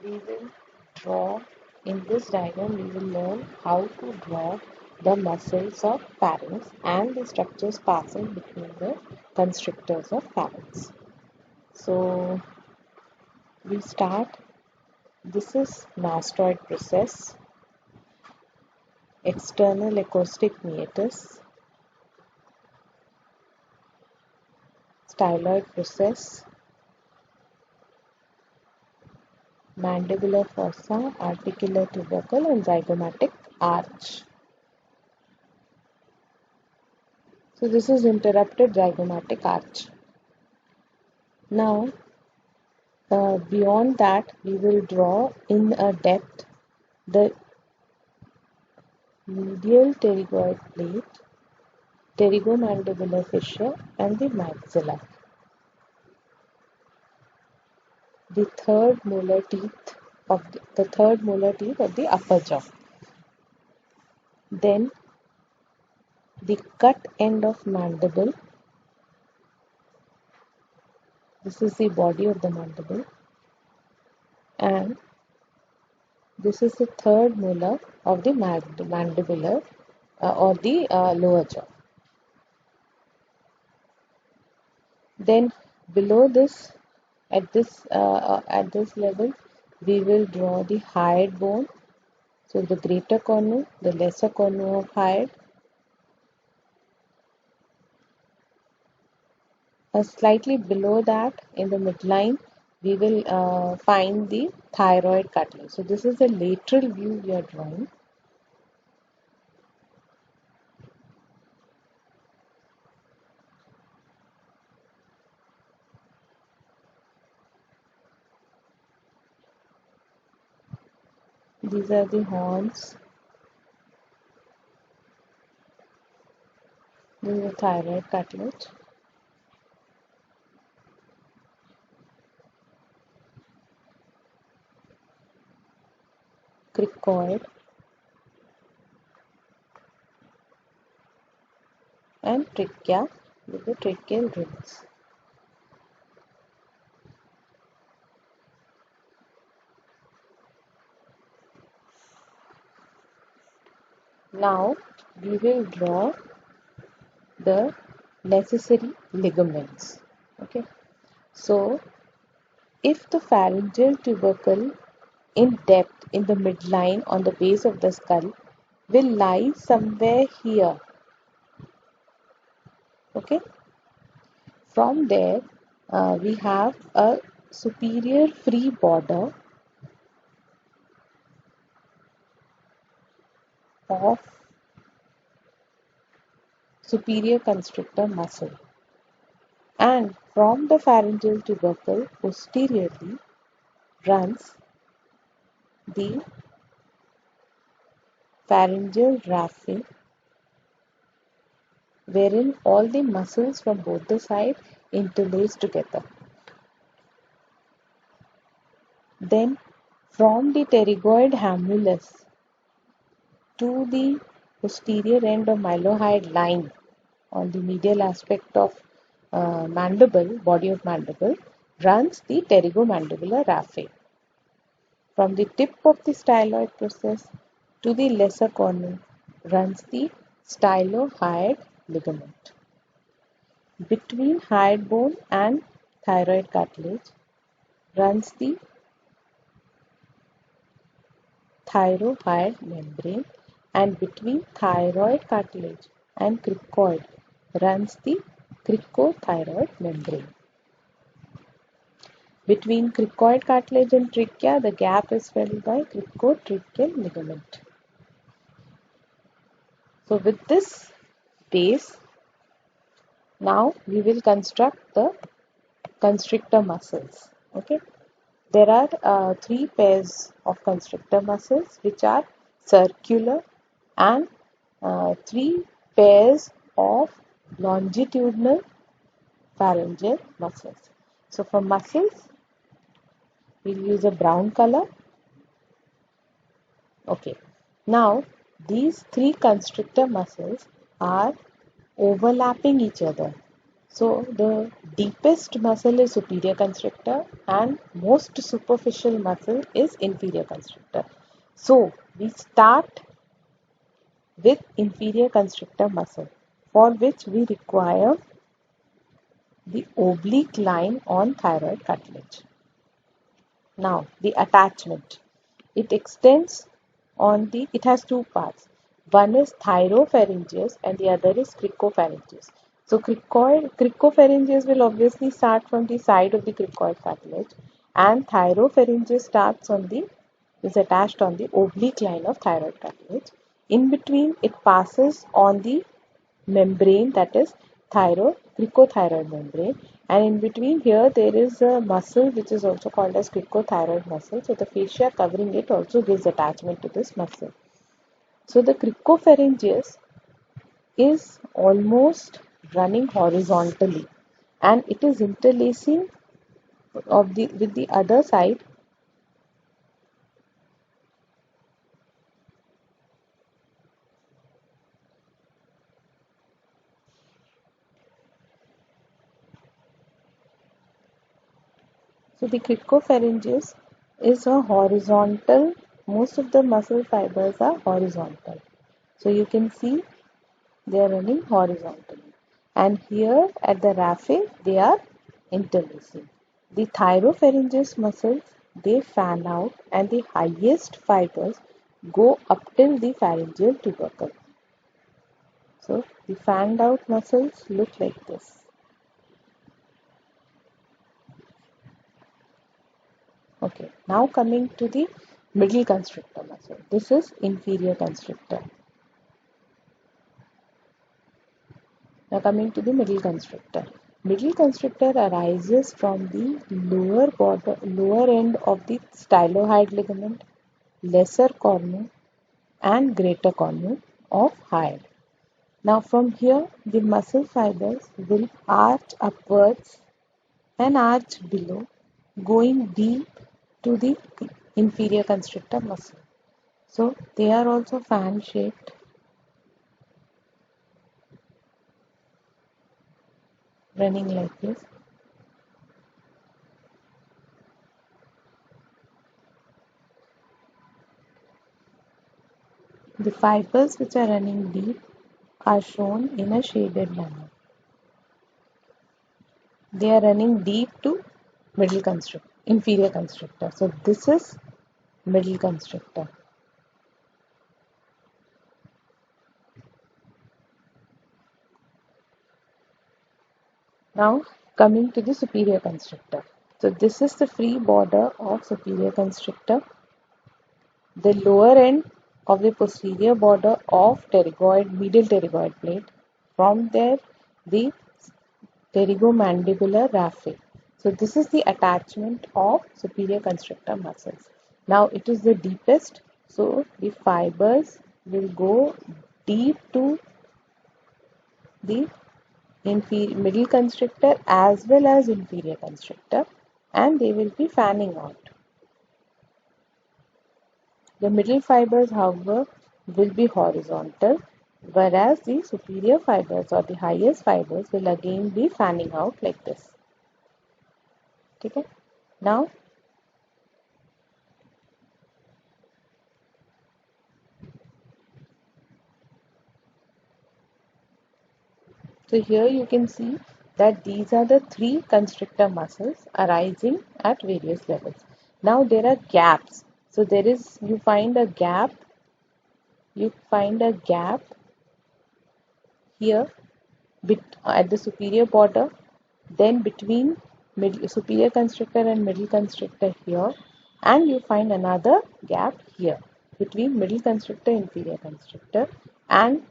we will draw in this diagram, we will learn how to draw the muscles of pharynx and the structures passing between the constrictors of pharynx. So we start. This is mastoid process, external acoustic meatus, styloid process, mandibular fossa, articular tubercle, and zygomatic arch. So this is interrupted zygomatic arch. Now, beyond that, we will draw in a depth the medial pterygoid plate, pterygomandibular fissure, and the maxilla. The third molar teeth of the upper jaw. Then the cut end of mandible. This is the body of the mandible, and this is the third molar of the mandibular or the lower jaw. Then below this, at this level, we will draw the hyoid bone. So the greater cornu, the lesser cornu of hyoid. Slightly below that, in the midline, we will find the thyroid cartilage. So this is the lateral view we are drawing. These are the horns. This is the thyroid cartilage. Cricoid and trachea with the tracheal rings. Now we will draw the necessary ligaments. Okay. So if the pharyngeal tubercle in depth in the midline on the base of the skull will lie somewhere here. Okay. From there, we have a superior free border of superior constrictor muscle, and from the pharyngeal tubercle posteriorly runs the pharyngeal raphe, wherein all the muscles from both the sides interlace together. Then from the pterygoid hamulus to the posterior end of mylohyoid line on the medial aspect of mandible, body of mandible, runs the pterygomandibular raphe. From the tip of the styloid process to the lesser cornu runs the stylohyoid ligament. Between hyoid bone and thyroid cartilage runs the thyrohyoid membrane, and between thyroid cartilage and cricoid runs the cricothyroid membrane. Between cricoid cartilage and trachea, the gap is filled by cricotracheal ligament. So with this base, now we will construct the constrictor muscles. Okay. There are three pairs of constrictor muscles which are circular, and three pairs of longitudinal pharyngeal muscles. So for muscles, we'll use a brown color. Okay. Now these three constrictor muscles are overlapping each other. So the deepest muscle is superior constrictor and most superficial muscle is inferior constrictor. So we start with inferior constrictor muscle, for which we require the oblique line on thyroid cartilage. Now the attachment. It extends on it has two parts. One is thyropharyngeus and the other is cricopharyngeus. So cricopharyngeus will obviously start from the side of the cricoid cartilage, and thyropharyngeus is attached on the oblique line of thyroid cartilage. In between, it passes on the membrane, that is cricothyroid membrane, and in between here there is a muscle which is also called as cricothyroid muscle. So the fascia covering it also gives attachment to this muscle. So the cricopharyngeus is almost running horizontally and it is interlacing with the other side. So the cricopharyngeus is a horizontal, most of the muscle fibers are horizontal. So you can see they are running horizontally. And here at the raphe, they are interlacing. The thyropharyngeus muscles, they fan out and the highest fibers go up till the pharyngeal tubercle. So the fanned out muscles look like this. Okay, now coming to the middle constrictor muscle. This is inferior constrictor. Now coming to the middle constrictor. Middle constrictor arises from the lower end of the stylohyoid ligament, lesser cornu and greater cornu of hyoid. Now from here the muscle fibers will arch upwards and arch below, going deep to the inferior constrictor muscle. So they are also fan shaped, running like this. The fibers which are running deep are shown in a shaded manner. They are running deep to inferior constrictor. So this is middle constrictor. Now coming to the superior constrictor. So this is the free border of superior constrictor. The lower end of the posterior border of medial pterygoid plate. From there, the pterygomandibular raphe. So this is the attachment of superior constrictor muscles. Now it is the deepest, so the fibers will go deep to the middle constrictor as well as inferior constrictor, and they will be fanning out. The middle fibers, however, will be horizontal, whereas the superior fibers or the highest fibers will again be fanning out like this. Okay? Now, so here you can see that these are the three constrictor muscles arising at various levels. Now there are gaps. So you find a gap here at the superior border, then between superior constrictor and middle constrictor here, and you find another gap here between middle constrictor and inferior constrictor, and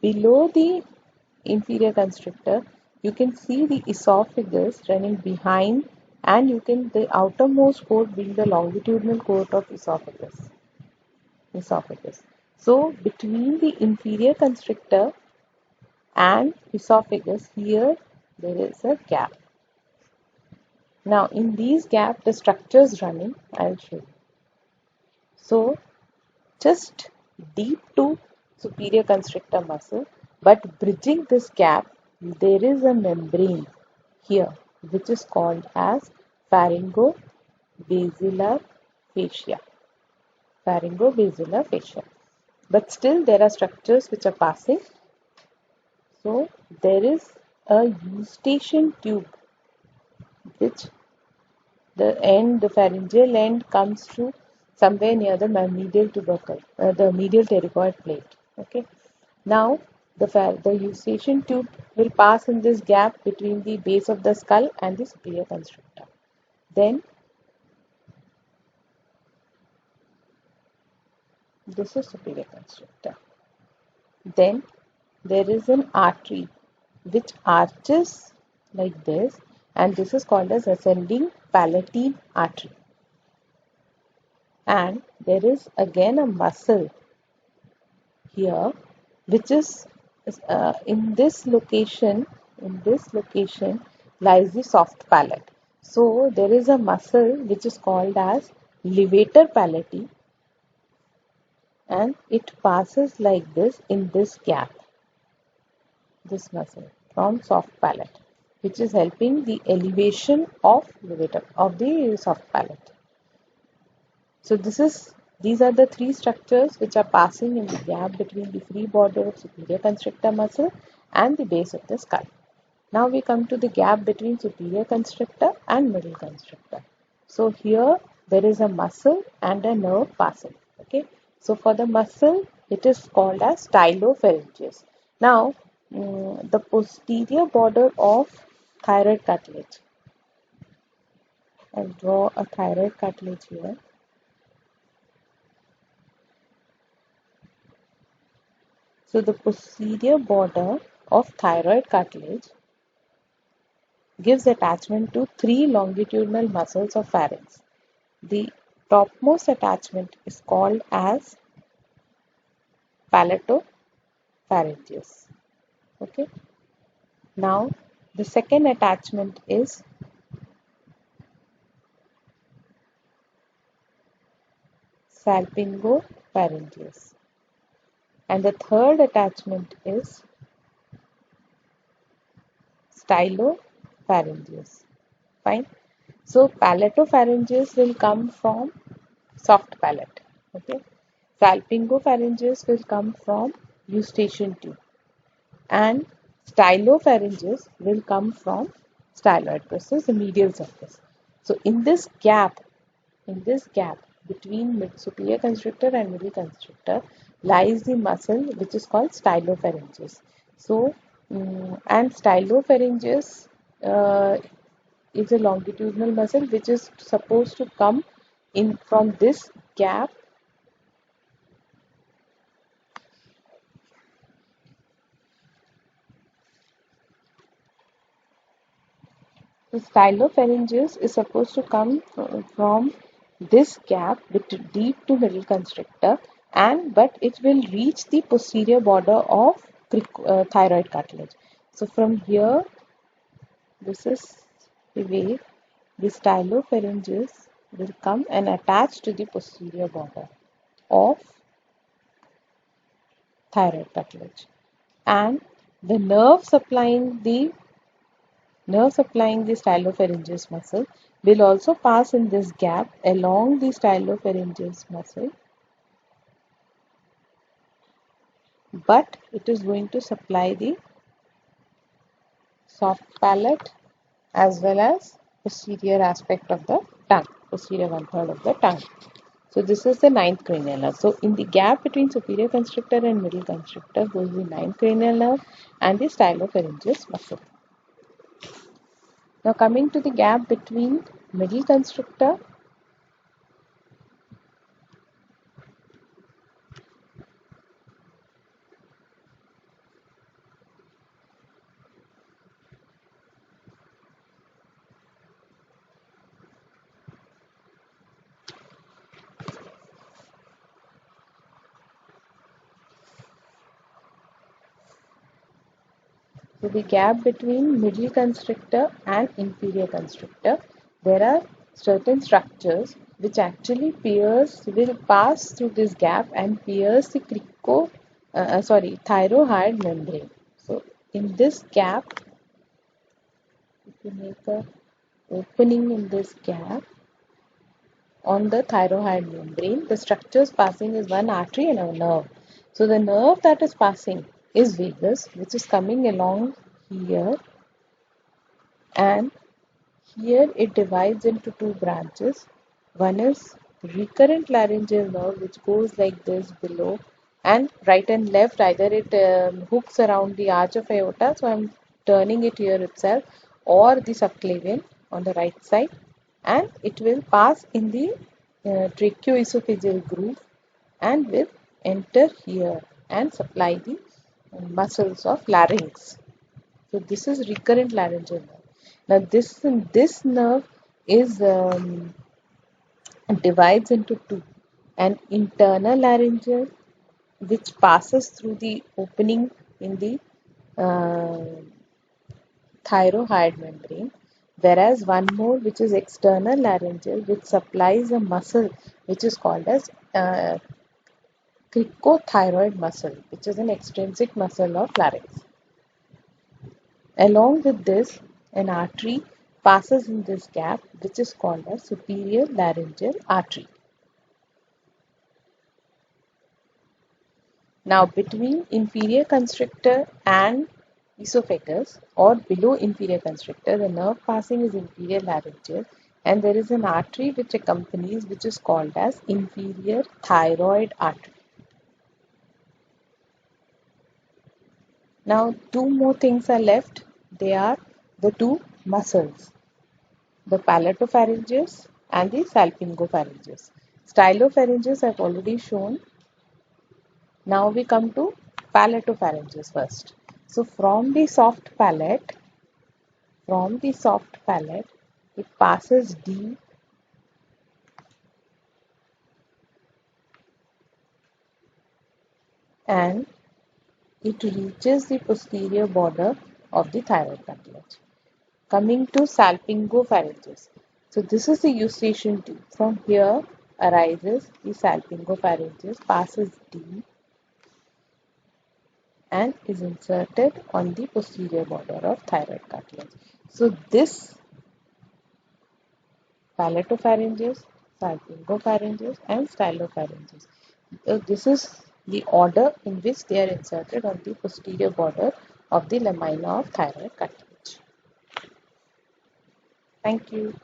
below the inferior constrictor you can see the esophagus running behind, and the outermost coat being the longitudinal coat of esophagus. So between the inferior constrictor and esophagus, here there is a gap. Now in these gaps the structure is running, I'll show you. So just deep to superior constrictor muscle, but bridging this gap there is a membrane here, which is called as pharyngobasilar fascia. Pharyngobasilar fascia. But still there are structures which are passing. So there is a eustachian tube which the pharyngeal end comes to somewhere near the medial tubercle, the medial pterygoid plate. Okay. Now the eustachian tube will pass in this gap between the base of the skull and the superior constrictor. Then this is superior constrictor. Then there is an artery which arches like this, and this is called as ascending palatine artery. And there is again a muscle here which is in this location lies the soft palate. So there is a muscle which is called as levator palati, and it passes like this in this gap, this muscle from soft palate, which is helping the elevation of levator of the soft palate. So these are the three structures which are passing in the gap between the free border of superior constrictor muscle and the base of the skull. Now we come to the gap between superior constrictor and middle constrictor. So here there is a muscle and a nerve passing. Okay. So for the muscle it is called as stylopharyngeus. Now the posterior border of thyroid cartilage. I'll draw a thyroid cartilage here. So the posterior border of thyroid cartilage gives attachment to three longitudinal muscles of pharynx. The topmost attachment is called as palatopharyngeus. Okay. Now the second attachment is salpingopharyngeus. And the third attachment is stylopharyngeus. Fine. So palatopharyngeus will come from soft palate. Okay. Salpingopharyngeus will come from eustachian tube, and stylopharyngeus will come from styloid process, the medial surface. So in this gap between superior constrictor and middle constrictor lies the muscle which is called stylopharyngeus. So and stylopharyngeus is a longitudinal muscle which is supposed to come in from this gap The stylopharyngeus is supposed to come from this gap deep to middle constrictor, but it will reach the posterior border of thyroid cartilage. So from here, this is the way the stylopharyngeus will come and attach to the posterior border of thyroid cartilage, and the nerve supplying the stylopharyngeus muscle will also pass in this gap along the stylopharyngeus muscle, but it is going to supply the soft palate as well as posterior aspect of the tongue, posterior 1/3 of the tongue. So this is the ninth cranial nerve. So in the gap between superior constrictor and middle constrictor goes the ninth cranial nerve and the stylopharyngeus muscle. Now coming to the gap between middle constrictor So the gap between middle constrictor and inferior constrictor, there are certain structures which actually will pass through this gap and pierce the thyroid membrane. So in this gap, to make a opening in this gap on the thyroid membrane. The structures passing is one artery and a nerve. So the nerve that is passing is vagus, which is coming along here, and here it divides into two branches. One is recurrent laryngeal nerve, which goes like this below, and right and left, either it hooks around the arch of aorta, so I'm turning it here itself, or the subclavian on the right side, and it will pass in the tracheoesophageal groove and will enter here and supply the muscles of larynx. So this is recurrent laryngeal nerve. Now this nerve is divides into two: an internal laryngeal, which passes through the opening in the uh, thyroid membrane, whereas one more which is external laryngeal, which supplies a muscle which is called as cricothyroid muscle, which is an extrinsic muscle of larynx. Along with this, an artery passes in this gap, which is called as superior laryngeal artery. Now, between inferior constrictor and esophagus, or below inferior constrictor, the nerve passing is inferior laryngeal, and there is an artery which accompanies, which is called as inferior thyroid artery. Now, two more things are left. They are the two muscles, the palatopharyngeus and the salpingopharyngeus. Stylopharyngeus I've already shown. Now we come to palatopharyngeus first. So from the soft palate, it passes deep and it reaches the posterior border of the thyroid cartilage. Coming to salpingopharyngeus. So this is the eustachian tube. From here arises the salpingopharyngeus, passes deep and is inserted on the posterior border of thyroid cartilage. So this palatopharyngeus, salpingopharyngeus and stylopharyngeus. So this is the order in which they are inserted on the posterior border of the lamina of thyroid cartilage. Thank you.